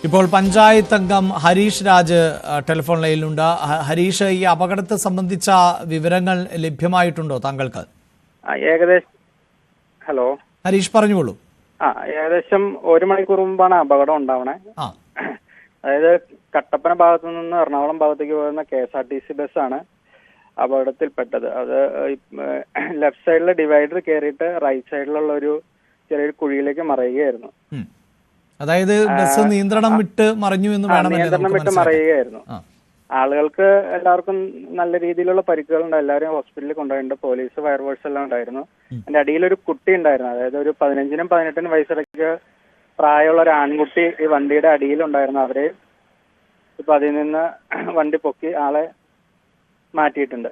ഇപ്പോൾ പഞ്ചായത്ത് അംഗം ഹരീഷ് രാജ് ടെലിഫോൺ ലൈനിലുണ്ട്. ഹരീഷ്, ഈ അപകടത്തെ സംബന്ധിച്ച വിവരങ്ങൾ ലഭ്യമായിട്ടുണ്ടോ താങ്കൾക്ക്? ഏകദേശം ഹലോ ഹരീഷ് പറഞ്ഞോളൂ. ഏകദേശം 1 മണിക്കൂർ മുമ്പാണ് അപകടം ഉണ്ടാവണേ. അതായത് കട്ടപ്പന ഭാഗത്തു നിന്ന് എറണാകുളം ഭാഗത്തേക്ക് പോകുന്ന KSRTC ബസ്സാണ് അപകടത്തിൽപ്പെട്ടത്. അത് ലെഫ്റ്റ് സൈഡിലെ ഡിവൈഡർ കയറിയിട്ട് റൈറ്റ് സൈഡിലുള്ള ഒരു ചെറിയൊരു കുഴിയിലേക്ക് മറയുകയായിരുന്നു. അതായത് ബസ് നിയന്ത്രണം വിട്ട് മറിഞ്ഞു എന്ന് മറയുകയായിരുന്നു. ആളുകൾക്ക് എല്ലാവർക്കും നല്ല രീതിയിലുള്ള പരിക്കുകളുണ്ട്. എല്ലാവരും ഹോസ്പിറ്റലിൽ കൊണ്ടുപോയിട്ടുണ്ട്. പോലീസ്, ഫയർഫോഴ്സ് എല്ലാം ഉണ്ടായിരുന്നു. അതിന്റെ അടിയിലൊരു കുട്ടി ഉണ്ടായിരുന്നു. അതായത് ഒരു 15-നും 18-നും വയസ്സിടയ്ക്ക് പ്രായമുള്ള ഒരു ആൺകുട്ടി ഈ വണ്ടിയുടെ അടിയിലുണ്ടായിരുന്നു. അവരെ ഇപ്പൊ അതിൽ നിന്ന് വണ്ടി പൊക്കി ആളെ മാറ്റിയിട്ടുണ്ട്.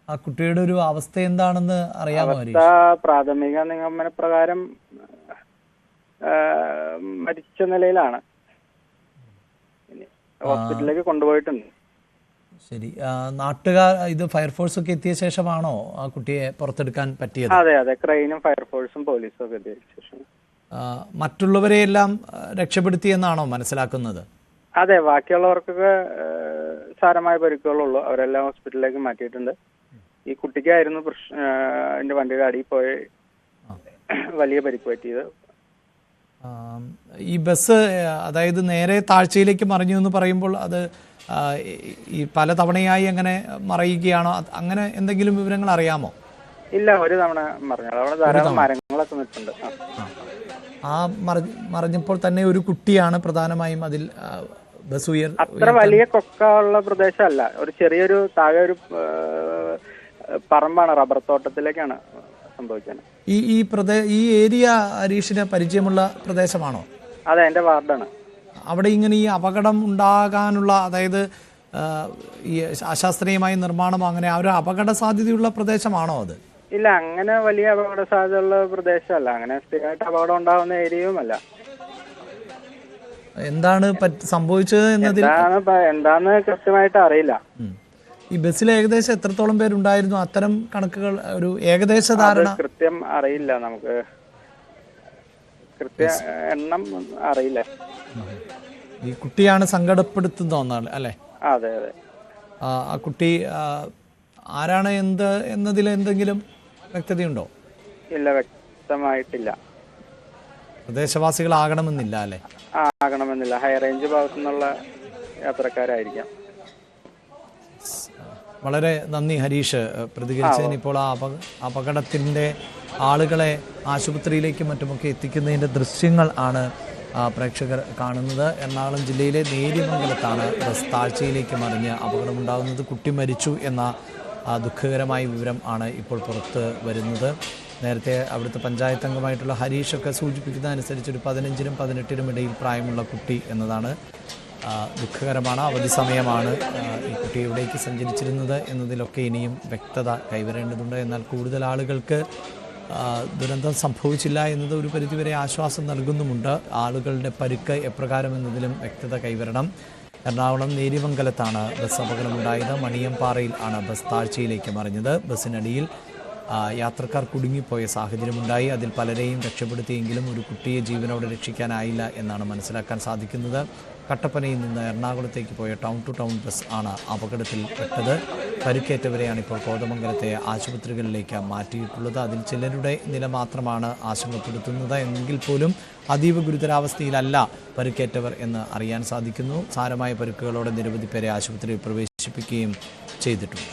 ആ കുട്ടിയുടെ ഒരു അവസ്ഥ എന്താണെന്ന് അറിയാമോ? അവസ്ഥ പ്രാഥമിക നിഗമന പ്രകാരം മരിച്ച നിലയിലാണ്. ഹോസ്പിറ്റലിലേക്ക് കൊണ്ടുപോയിട്ടുണ്ട്. ശരി. നാട്ടുകാർ, ഇത് ഫയർഫോഴ്സ് ഒക്കെ എത്തിയ ശേഷമാണോ ആ കുട്ടിയെ പുറത്തെടുക്കാൻ പറ്റിയത്? അതെ, ക്രെയിനും ഫയർഫോഴ്സും പോലീസും ഒക്കെ എത്തിയ ശേഷം. മറ്റുള്ളവരെയെല്ലാം രക്ഷപ്പെടുത്തിയെന്നാണോ മനസ്സിലാക്കുന്നത്? അതെ, ബാക്കിയുള്ളവർക്കൊക്കെ സാരമായ പരിക്കുകളുള്ളൂ. അവരെല്ലാം ഹോസ്പിറ്റലിലേക്ക് മാറ്റിയിട്ടുണ്ട്. ഈ കുട്ടിക്കായിരുന്നു എന്റെ വണ്ടിയുടെ അടിയിൽ പോയി വലിയ പരിക്ക് പറ്റിയത്. ഈ ബസ് അതായത് നേരെ താഴ്ചയിലേക്ക് മറിഞ്ഞു എന്ന് പറയുമ്പോൾ അത് ഈ പല തവണയായി അങ്ങനെ മറയുകയാണോ? അങ്ങനെ എന്തെങ്കിലും വിവരങ്ങൾ അറിയാമോ? ഇല്ല, ഒരു തവണ മറിഞ്ഞു. അവിടെ ധാരാളം മരങ്ങളൊക്കെ നിൽപ്പുണ്ട്. ആ മറിഞ്ഞപ്പോൾ തന്നെ ഒരു കുട്ടിയാണ് പ്രധാനമായും അതിൽ ബസ് അത്ര വലിയ കൊക്കമുള്ള പ്രദേശമല്ല. ഒരു ചെറിയൊരു താഴെ ഒരു പറമ്പാണ്, റബ്ബർ തോട്ടത്തിലേക്കാണ് സംഭവിച്ചത്. ഈ ഏരിയ ഹരീഷിന് പരിചയമുള്ള പ്രദേശമാണോ? അതെ, എന്റെ വാർഡാണ്. അവിടെ ഇങ്ങനെ ഈ അപകടം ഉണ്ടാകാനുള്ള, അതായത് ഈ അശാസ്ത്രീയമായ നിർമ്മാണം, അങ്ങനെ ഒരു അപകട സാധ്യതയുള്ള പ്രദേശമാണോ അത്? ഇല്ല, അങ്ങനെ വലിയ അപകട സാധ്യതയുള്ള പ്രദേശമല്ല. അങ്ങനെ സ്ഥിരമായിട്ട് അപകടം ഉണ്ടാവുന്ന ഏരിയയുമല്ല. എന്താണ് സംഭവിച്ചത് എന്നതിൽ എന്താന്ന് കൃത്യമായിട്ട് അറിയില്ല. ഈ ബസ്സിൽ ഏകദേശം എത്രത്തോളം പേരുണ്ടായിരുന്നു? അത്തരം കണക്കുകൾ, ഒരു ഏകദേശ ധാരണ കൃത്യം അറിയില്ല. നമുക്ക് കൃത്യ എണ്ണം അറിയില്ല. ഈ കുട്ടിയാണ് സങ്കടപ്പെടുത്തുന്ന ഒന്നാണ് അല്ലേ? അതെ. ആ കുട്ടി ആരാണ് എന്നതിൽ എന്തെങ്കിലും വ്യക്തതയുണ്ടോ? ഇല്ല, വ്യക്തമായിട്ടില്ല. പ്രദേശവാസികളാകണമെന്നില്ല അല്ലേ? ആകണമെന്നില്ല. ഹൈ റേഞ്ച് ഭാഗത്തു നിന്നുള്ള യാത്രക്കാരായിരിക്കാം. വളരെ നന്ദി ഹരീഷ് പ്രതികരിച്ചതിന്. ഇപ്പോൾ ആ അപകടത്തിൻ്റെ ആളുകളെ ആശുപത്രിയിലേക്കും മറ്റുമൊക്കെ എത്തിക്കുന്നതിൻ്റെ ദൃശ്യങ്ങൾ ആണ് പ്രേക്ഷകർ കാണുന്നത്. എറണാകുളം ജില്ലയിലെ നേര്യമംഗലത്താണ് ബസ് താഴ്ചയിലേക്ക് മറിഞ്ഞ് അപകടമുണ്ടാകുന്നത്. കുട്ടി മരിച്ചു എന്ന ദുഃഖകരമായ വിവരം ആണ് ഇപ്പോൾ പുറത്ത് വരുന്നത്. നേരത്തെ അവിടുത്തെ പഞ്ചായത്ത് അംഗമായിട്ടുള്ള ഹരീഷൊക്കെ സൂചിപ്പിക്കുന്ന അനുസരിച്ച് ഒരു 15-നും 18-നും ഇടയിൽ പ്രായമുള്ള കുട്ടി എന്നതാണ്. ദുഃഖകരമാണ്. അവധി സമയമാണ്. ഈ കുട്ടി എവിടേക്ക് സഞ്ചരിച്ചിരുന്നത് എന്നതിലൊക്കെ ഇനിയും വ്യക്തത കൈവരേണ്ടതുണ്ട്. എന്നാൽ കൂടുതൽ ആളുകൾക്ക് ദുരന്തം സംഭവിച്ചില്ല എന്നത് ഒരു പരിധിവരെ ആശ്വാസം നൽകുന്നുമുണ്ട്. ആളുകളുടെ പരുക്ക് എപ്രകാരം എന്നതിലും വ്യക്തത കൈവരണം. എറണാകുളം നേര്യമംഗലത്താണ് ബസ് അപകടമുണ്ടായത്. മണിയംപാറയിൽ ആണ് ബസ് താഴ്ചയിലേക്ക് മറിഞ്ഞത്. ബസ്സിനടിയിൽ യാത്രക്കാർ കുടുങ്ങിപ്പോയ സാഹചര്യമുണ്ടായി. അതിൽ പലരെയും രക്ഷപ്പെടുത്തിയെങ്കിലും ഒരു കുട്ടിയെ ജീവനോടെ രക്ഷിക്കാനായില്ല എന്നാണ് മനസ്സിലാക്കാൻ സാധിക്കുന്നത്. കട്ടപ്പനയിൽ നിന്ന് എറണാകുളത്തേക്ക് പോയ ടൗൺ ടു ടൗൺ ബസ് ആണ് അപകടത്തിൽപ്പെട്ടത്. പരിക്കേറ്റവരെയാണ് ഇപ്പോൾ കോതമംഗലത്തെ ആശുപത്രികളിലേക്ക് മാറ്റിയിട്ടുള്ളത്. അതിൽ ചിലരുടെ നില മാത്രമാണ് ആശങ്കപ്പെടുത്തുന്നത്. എങ്കിൽ പോലും അതീവ ഗുരുതരാവസ്ഥയിലല്ല പരിക്കേറ്റവർ എന്ന് അറിയാൻ സാധിക്കുന്നു. സാരമായ പരിക്കുകളോടെ നിരവധി പേരെ ആശുപത്രിയിൽ പ്രവേശിപ്പിക്കുകയും ചെയ്തിട്ടുണ്ട്.